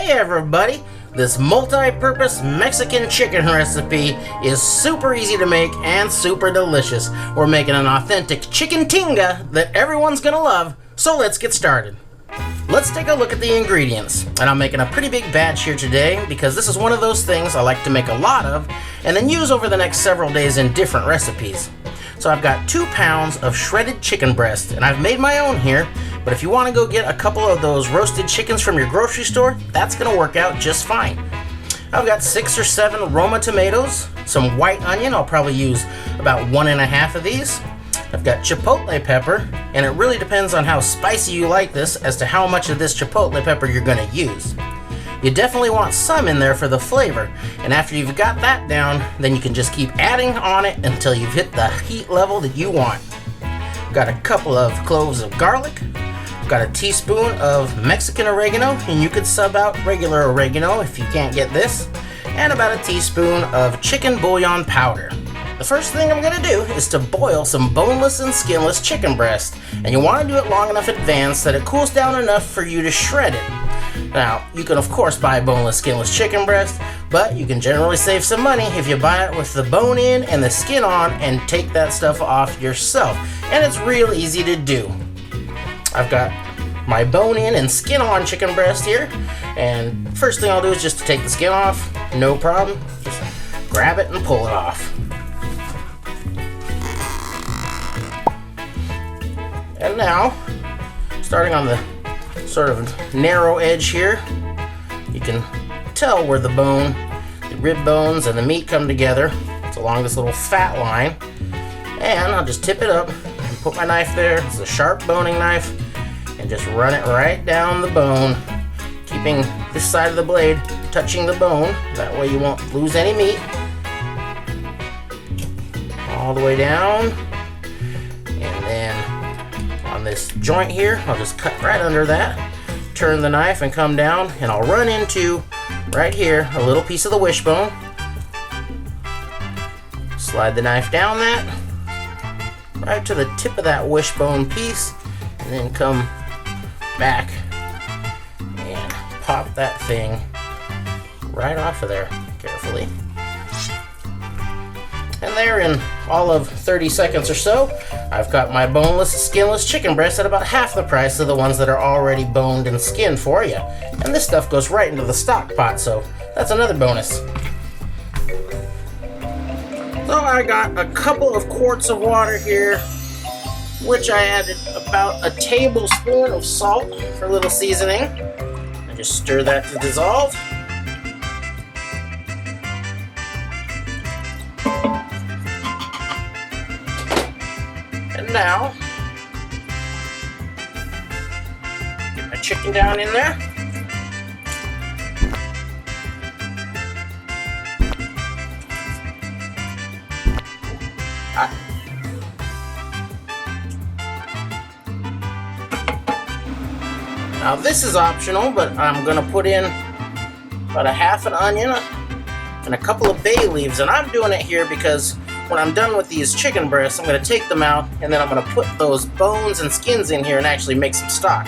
Hey everybody! This multi-purpose Mexican chicken recipe is super easy to make and super delicious. We're making an authentic chicken tinga that everyone's gonna love, so let's get started. Let's take a look at the ingredients. And I'm making a pretty big batch here today because this is one of those things I like to make a lot of and then use over the next several days in different recipes. So I've got 2 pounds of shredded chicken breast, and I've made my own here, but if you want to go get a couple of those roasted chickens from your grocery store, that's going to work out just fine. I've got 6 or 7 Roma tomatoes, some white onion, I'll probably use about 1.5 of these. I've got chipotle pepper, and it really depends on how spicy you like this as to how much of this chipotle pepper you're going to use. You definitely want some in there for the flavor, and after you've got that down, then you can just keep adding on it until you've hit the heat level that you want. Got a couple of cloves of garlic, got a teaspoon of Mexican oregano, and you could sub out regular oregano if you can't get this, and about a teaspoon of chicken bouillon powder. The first thing I'm going to do is to boil some boneless and skinless chicken breast, and you want to do it long enough in advance that it cools down enough for you to shred it. Now, you can of course buy boneless, skinless chicken breast, but you can generally save some money if you buy it with the bone in and the skin on and take that stuff off yourself. And it's real easy to do. I've got my bone in and skin on chicken breast here, and first thing I'll do is just to take the skin off, no problem. Just grab it and pull it off. And now, starting on the sort of narrow edge here, you can tell where the rib bones and the meat come together. It's along this little fat line. And I'll just tip it up and put my knife there. It's a sharp boning knife, and just run it right down the bone, keeping this side of the blade touching the bone. That way you won't lose any meat. All the way down. And then on this joint here, I'll just cut right under that, turn the knife and come down, and I'll run into, right here, a little piece of the wishbone. Slide the knife down that, right to the tip of that wishbone piece, and then come back and pop that thing right off of there, carefully. And there, in all of 30 seconds or so, I've got my boneless, skinless chicken breast at about half the price of the ones that are already boned and skinned for you. And this stuff goes right into the stock pot, so that's another bonus. So I got a couple of quarts of water here, which I added about a tablespoon of salt for a little seasoning. I just stir that to dissolve. Now, get my chicken down in there. Now this is optional, but I'm going to put in about a half an onion and a couple of bay leaves, and I'm doing it here because when I'm done with these chicken breasts, I'm going to take them out, and then I'm going to put those bones and skins in here and actually make some stock.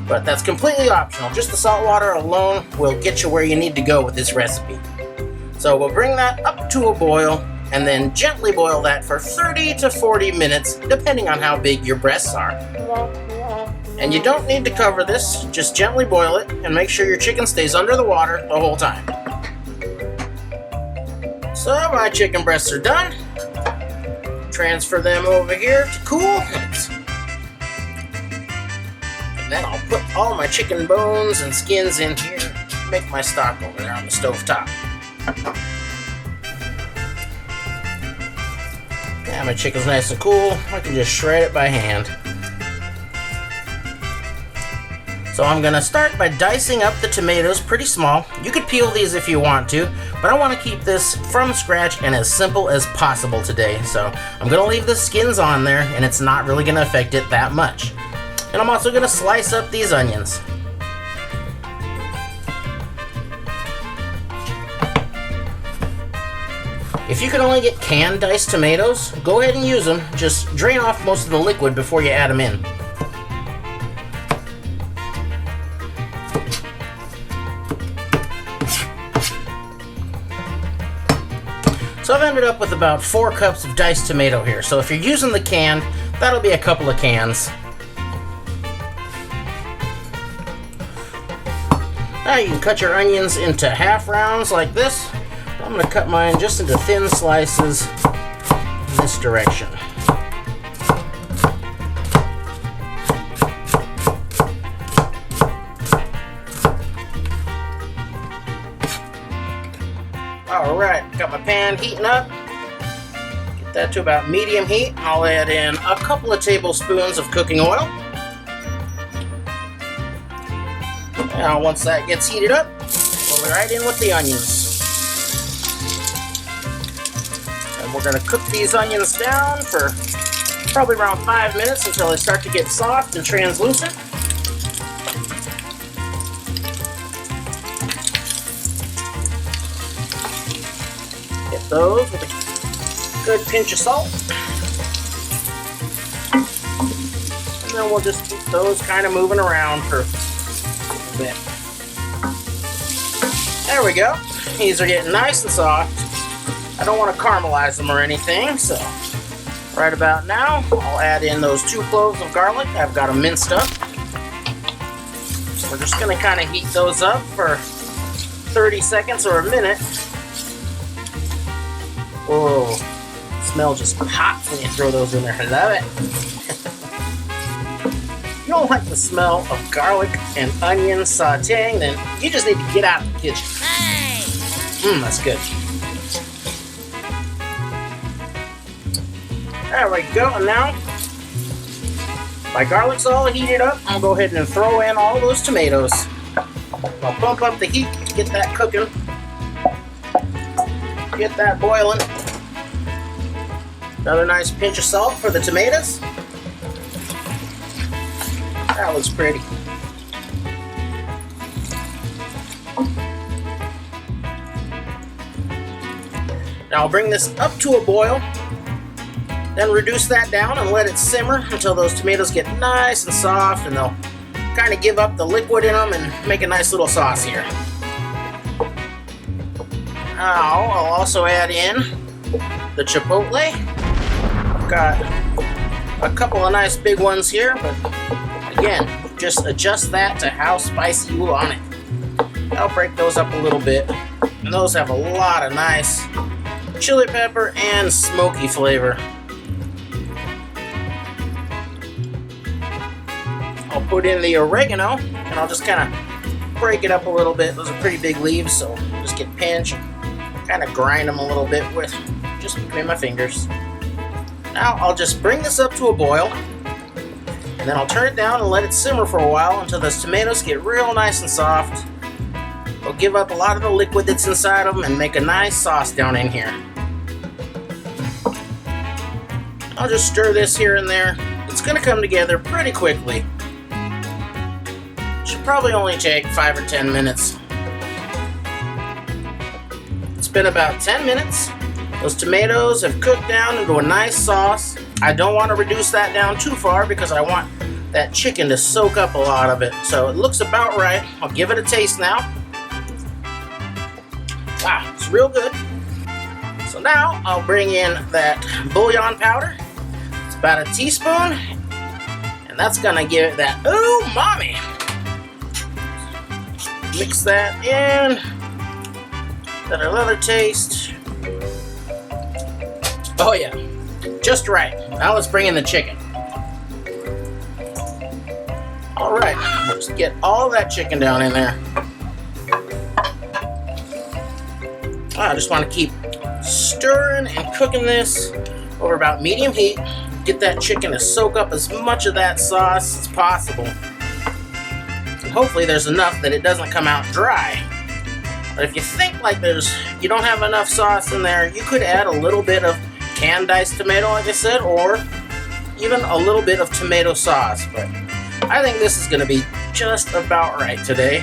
But that's completely optional. Just the salt water alone will get you where you need to go with this recipe. So we'll bring that up to a boil, and then gently boil that for 30 to 40 minutes, depending on how big your breasts are. And you don't need to cover this, just gently boil it, and make sure your chicken stays under the water the whole time. So my chicken breasts are done. Transfer them over here to cool. And then I'll put all my chicken bones and skins in here. Make my stock over there on the stove top. Now my chicken's nice and cool. I can just shred it by hand. So I'm going to start by dicing up the tomatoes pretty small. You could peel these if you want to, but I want to keep this from scratch and as simple as possible today. So I'm going to leave the skins on there, and it's not really going to affect it that much. And I'm also going to slice up these onions. If you can only get canned diced tomatoes, go ahead and use them. Just drain off most of the liquid before you add them in. So I've ended up with about 4 cups of diced tomato here. So if you're using the canned, that'll be a couple of cans. Now you can cut your onions into half rounds like this. I'm going to cut mine just into thin slices in this direction. Alright, got my pan heating up. Get that to about medium heat. I'll add in a couple of tablespoons of cooking oil. Now once that gets heated up, we'll be right in with the onions. And we're going to cook these onions down for probably around 5 minutes until they start to get soft and translucent. Get those with a good pinch of salt. And then we'll just keep those kind of moving around for a bit. There we go. These are getting nice and soft. I don't want to caramelize them or anything, so right about now, I'll add in those 2 cloves of garlic. I've got them minced up. We're just going to kind of heat those up for 30 seconds or a minute. Whoa, smell just pops when you throw those in there. I love it. If you don't like the smell of garlic and onion sauteing, then you just need to get out of the kitchen. That's good. There we go, and now my garlic's all heated up. I'll go ahead and throw in all those tomatoes. I'll bump up the heat to get that cooking. Get that boiling. Another nice pinch of salt for the tomatoes. That looks pretty. Now I'll bring this up to a boil, then reduce that down and let it simmer until those tomatoes get nice and soft and they'll kind of give up the liquid in them and make a nice little sauce here. Now I'll also add in the chipotle. I've got a couple of nice big ones here, but again, just adjust that to how spicy you want it. I'll break those up a little bit, and those have a lot of nice chili pepper and smoky flavor. I'll put in the oregano, and I'll just kind of break it up a little bit. Those are pretty big leaves, so just get pinched, kind of grind them a little bit with just between my fingers. Now I'll just bring this up to a boil, and then I'll turn it down and let it simmer for a while until those tomatoes get real nice and soft. They'll give up a lot of the liquid that's inside of them and make a nice sauce down in here. I'll just stir this here and there. It's going to come together pretty quickly. Should probably only take 5 or 10 minutes. It's been about 10 minutes. Those tomatoes have cooked down into a nice sauce. I don't want to reduce that down too far because I want that chicken to soak up a lot of it. So it looks about right. I'll give it a taste now. Wow, it's real good. So now I'll bring in that bouillon powder. It's about a teaspoon. And that's gonna give it that umami. Mix that in. Got another taste. Oh yeah, just right. Now let's bring in the chicken. All right, let's get all that chicken down in there. I just want to keep stirring and cooking this over about medium heat. Get that chicken to soak up as much of that sauce as possible. And hopefully there's enough that it doesn't come out dry. But if you think like you don't have enough sauce in there, you could add a little bit of canned diced tomato, like I said, or even a little bit of tomato sauce. But I think this is going to be just about right today.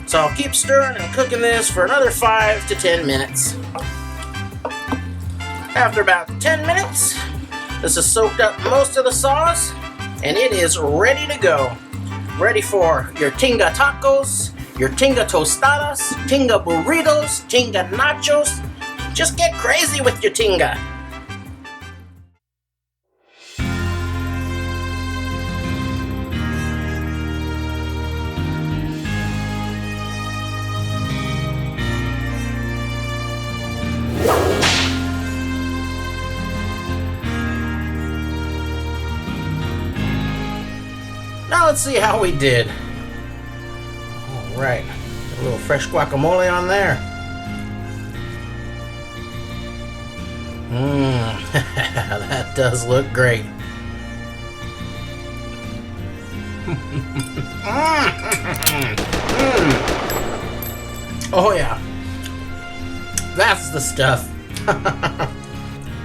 So I'll keep stirring and cooking this for another 5 to 10 minutes. After about 10 minutes, this has soaked up most of the sauce, and it is ready to go. Ready for your Tinga tacos, your Tinga tostadas, Tinga burritos, Tinga nachos, Just get crazy with your Tinga. Now let's see how we did. All right, a little fresh guacamole on there. That does look great. Oh yeah, that's the stuff.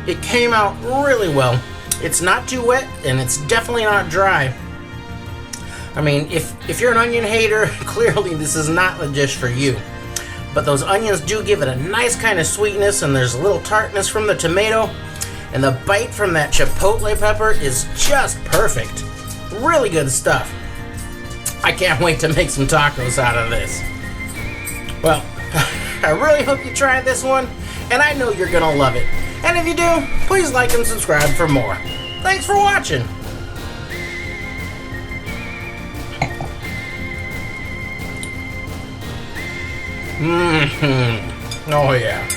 It came out really well. It's not too wet and it's definitely not dry. I mean, if you're an onion hater, clearly this is not the dish for you. But those onions do give it a nice kind of sweetness, and there's a little tartness from the tomato, and the bite from that chipotle pepper is just perfect. Really good stuff. I can't wait to make some tacos out of this. Well, I really hope you try this one, and I know you're gonna love it. And if you do, please like and subscribe for more. Thanks for watching. Oh yeah.